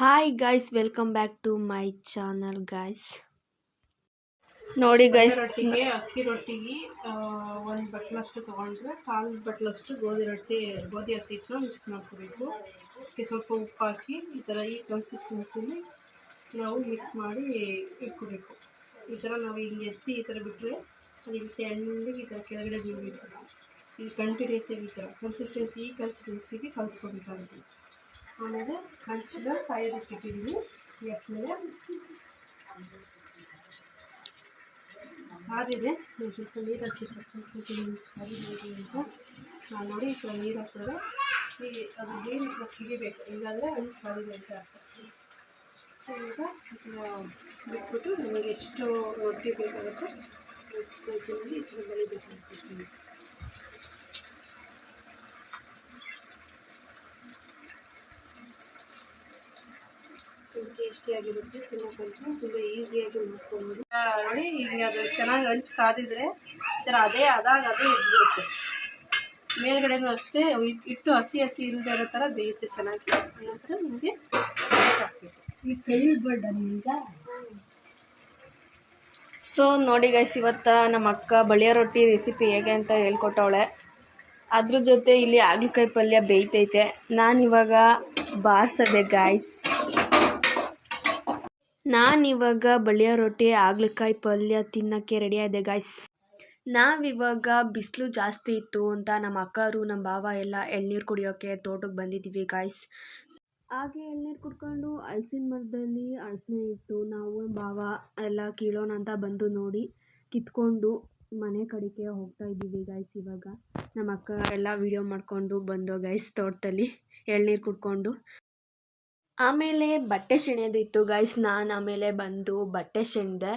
Hi guys, welcome back to my channel guys. ನೋಡಿ guys, ರೊಟ್ಟಿಗೆ ಅಕ್ಕಿ ರೊಟ್ಟಿಗೆ ಒಂದು ಬಟ್ಲಷ್ಟು ತೊಗೊಂಡ್ರೆ ಕಾಲು ಬಟ್ಲಷ್ಟು ಗೋಧಿ ಹಸಿ ಹಿಟ್ಟನ್ನ ಮಿಕ್ಸ್ ಮಾಡ್ಕೋಬೇಕು. ಸ್ವಲ್ಪ ಉಪ್ಪು ಹಾಕಿ ಈ ಕನ್ಸಿಸ್ಟೆನ್ಸಿಲಿ ನಾವು ಮಿಕ್ಸ್ ಮಾಡಿ ಇಟ್ಕೋಬೇಕು. ಈ ಥರ ನಾವು ಹಿಂಗೆ ಎತ್ತಿ ಈ ಥರ ಬಿಟ್ಟರೆ ಅದು ಇಲ್ಲಿ ತೆಳ್ಳಗೆ ಈ ಥರ ಕೆಳಗಡೆ ಬೀಳಬೇಕು. ಇದು ಕಂಟಿನ್ಯೂಸ್ ಆಗಿ ಈ ಥರ ಕನ್ಸಿಸ್ಟೆನ್ಸಿಗೆ ಕಲಿಸ್ಕೋಬೇಕಾಗುತ್ತೆ. ಆಮೇಲೆ ಹಂಚಿನ ಕಾಯೋದಕ್ಕೆ ಇಟ್ಟಿದ್ದೀವಿ ಗ್ಯಾಸ್ ಮೇಲೆ. ಆದಿದೆ ಸ್ವಲ್ಪ ನೀರು ಹಾಕಿ ಕಾದಿದ್ದೀವಿ ಅಂತ ನಾನು ನೋಡಿ ಈ ಥರ ನೀರು ಹಾಕಿದ್ರೆ ಹೀಗೆ ಅದು ನೀರು ಈ ಥರ ಸಿಗಿಬೇಕು, ಇಲ್ಲಾಂದರೆ ಹಂಚು ಕಾದಿದೆ ಅಂತ ಅರ್ಥ. ಈಗ ಬಿಟ್ಬಿಟ್ಟು ನಮಗೆ ಎಷ್ಟು ರೊಟ್ಟಿ ಬೇಕಾಗುತ್ತೆ ಕನ್ಸಿಸ್ಟೆನ್ಸಿನಲ್ಲಿ ಈ ಥರ ಬೆಳಿಬೇಕು. ಟೇಸ್ಟಿಯಾಗಿರುತ್ತೆ, ತಿನ್ನೋಕ್ಕಂತೂ ತುಂಬ ಈಸಿಯಾಗಿ ಮಾಡ್ಕೊಬೋದು. ನೋಡಿ ಈಗ ಅದು ಚೆನ್ನಾಗಿ ಹಂಚು ಕಾದಿದ್ರೆ ಈ ಥರ ಅದೇ ಇದ್ಬಿಡುತ್ತೆ. ಮೇಲ್ಗಡೆನೂ ಅಷ್ಟೇ ಹಿಟ್ಟು ಹಸಿ ಇಲ್ಲದೆ ಇರೋ ಥರ ಬೇಯುತ್ತೆ ಚೆನ್ನಾಗಿ. ನಂತರ ನಿಮಗೆ ಸೊ ನೋಡಿ ಗೈಸ್, ಇವತ್ತು ನಮ್ಮ ಅಕ್ಕ ಬಳಿಯ ರೊಟ್ಟಿ ರೆಸಿಪಿ ಹೇಗೆ ಅಂತ ಹೇಳ್ಕೊಟ್ಟವಳೆ. ಅದ್ರ ಜೊತೆ ಇಲ್ಲಿ ಹಾಗಲಕಾಯಿ ಪಲ್ಯ ಬೇಯ್ತೈತೆ. ನಾನಿವಾಗ ಬಾರಿಸದೆ ಗೈಸ್. ನಾನಿವಾಗ ಬಳಿಯ ರೊಟ್ಟಿ ಹಾಗಲಕಾಯಿ ಪಲ್ಯ ತಿನ್ನೋಕ್ಕೆ ರೆಡಿಯಾದೆ ಗೈಸ್. ನಾವಿವಾಗ ಬಿಸಿಲು ಜಾಸ್ತಿ ಇತ್ತು ಅಂತ ನಮ್ಮ ಅಕ್ಕರು ನಮ್ಮ ಭಾವ ಎಲ್ಲ ಎಳ್ನೀರು ಕುಡಿಯೋಕ್ಕೆ ತೋಟಕ್ಕೆ ಬಂದಿದ್ದೀವಿ ಗೈಸ್. ಹಾಗೆ ಎಳ್ನೀರು ಕುಡ್ಕೊಂಡು ಹಲಸಿನ ಮರದಲ್ಲಿ ಹಲಸಿನ ಇಟ್ಟು ನಾವು ಭಾವ ಎಲ್ಲ ಕೀಳೋಣ ಅಂತ ಬಂದು ನೋಡಿ ಕಿತ್ಕೊಂಡು ಮನೆ ಕಡೆಗೆ ಹೋಗ್ತಾ ಇದ್ದೀವಿ ಗೈಸ್. ಇವಾಗ ನಮ್ಮ ಅಕ್ಕ ಎಲ್ಲ ವೀಡಿಯೋ ಮಾಡಿಕೊಂಡು ಬಂದೋ ಗೈಸ್ ತೋಟದಲ್ಲಿ ಎಳ್ನೀರು ಕುಡ್ಕೊಂಡು. ಆಮೇಲೆ ಬಟ್ಟೆ ಸೆಣೆಯೋದು ಇತ್ತು ಗೈಸ್. ನಾನು ಆಮೇಲೆ ಬಂದು ಬಟ್ಟೆ ಸೆಣ್ದೆ.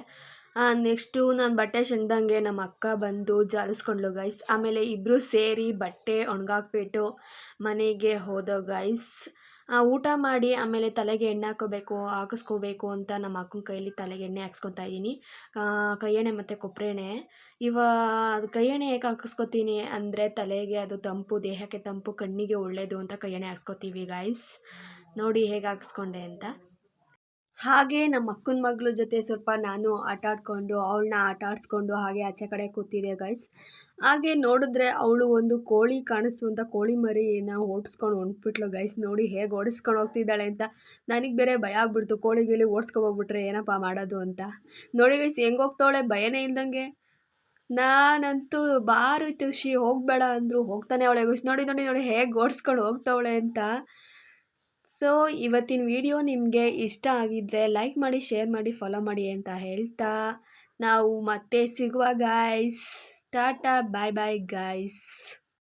ನೆಕ್ಸ್ಟು ನಾನು ಬಟ್ಟೆ ಸೆಣ್ದಂಗೆ ನಮ್ಮ ಅಕ್ಕ ಬಂದು ಜಾಲಿಸ್ಕೊಂಡ್ಲು ಗೈಸ್. ಆಮೇಲೆ ಇಬ್ಬರು ಸೇರಿ ಬಟ್ಟೆ ಒಣಗಾಕ್ಬಿಟ್ಟು ಮನೆಗೆ ಹೋದೋ ಗೈಸ್. ಊಟ ಮಾಡಿ ಆಮೇಲೆ ತಲೆಗೆ ಎಣ್ಣೆ ಹಾಕಿಸ್ಕೋಬೇಕು ಅಂತ ನಮ್ಮ ಅಕ್ಕನ ಕೈಯಲ್ಲಿ ತಲೆಗೆ ಎಣ್ಣೆ ಹಾಕ್ಸ್ಕೊತಾ ಇದ್ದೀನಿ. ಕೈ ಎಣ್ಣೆ ಮತ್ತು ಕೊಬ್ಬರಿ ಎಣ್ಣೆ. ಅದು ಕೈ ಎಣ್ಣೆ ಹೇಗೆ ಹಾಕಿಸ್ಕೊತೀನಿ ಅಂದರೆ ತಲೆಗೆ ಅದು ತಂಪು, ದೇಹಕ್ಕೆ ತಂಪು, ಕಣ್ಣಿಗೆ ಒಳ್ಳೆಯದು ಅಂತ ಕೈ ಎಣ್ಣೆ ಹಾಕ್ಸ್ಕೊತೀವಿ ಗೈಸ್. ನೋಡಿ ಹೇಗೆ ಹಾಕಿಸ್ಕೊಂಡೆ ಅಂತ. ಹಾಗೆ ನಮ್ಮ ಅಕ್ಕನ ಮಗಳ ಜೊತೆ ಸ್ವಲ್ಪ ನಾನು ಆಟ ಆಡಿಕೊಂಡು ಅವಳನ್ನ ಆಟ ಆಡಿಸ್ಕೊಂಡು ಹಾಗೆ ಆಚೆ ಕಡೆ ಕೂತಿದ್ದೆ ಗೈಸ್. ಹಾಗೆ ನೋಡಿದ್ರೆ ಅವಳು ಒಂದು ಕೋಳಿ ಕಾಣಿಸ್ತು ಅಂತ ಕೋಳಿ ಮರಿನ ಓಡಿಸ್ಕೊಂಡು ಹೊಂಟ್ಬಿಟ್ಲು ಗೈಸ್. ನೋಡಿ ಹೇಗೆ ಓಡಿಸ್ಕೊಂಡು ಹೋಗ್ತಿದ್ದಾಳೆ ಅಂತ. ನನಗೆ ಬೇರೆ ಭಯ ಆಗ್ಬಿಡ್ತು, ಕೋಳಿಗಿಳಿ ಓಡಿಸ್ಕೊಬೋಗ್ಬಿಟ್ರೆ ಏನಪ್ಪ ಮಾಡೋದು ಅಂತ. ನೋಡಿ ಗೈಸ್ ಹೆಂಗೆ ಹೋಗ್ತಾವಳೆ ಭಯನೇ ಇಲ್ದಂಗೆ. ನಾನಂತೂ ಬಾರು ತುಷಿ ಹೋಗಬೇಡ ಅಂದರು ಹೋಗ್ತಾನೆ ಅವಳೆ ಗೈಸ್. ನೋಡಿ ನೋಡಿ ನೋಡಿ ಹೇಗೆ ಓಡಿಸ್ಕೊಂಡು ಹೋಗ್ತಾವಳೆ ಅಂತ. ಸೊ ಇವತ್ತಿನ ವಿಡಿಯೋ ನಿಮಗೆ ಇಷ್ಟ ಆಗಿದ್ದರೆ ಲೈಕ್ ಮಾಡಿ, ಶೇರ್ ಮಾಡಿ, ಫಾಲೋ ಮಾಡಿ ಅಂತ ಹೇಳ್ತಾ ನಾವು ಮತ್ತೆ ಸಿಗುವ ಗೈಸ್. ಟಾಟಾ, ಬಾಯ್ ಬಾಯ್ ಗೈಸ್.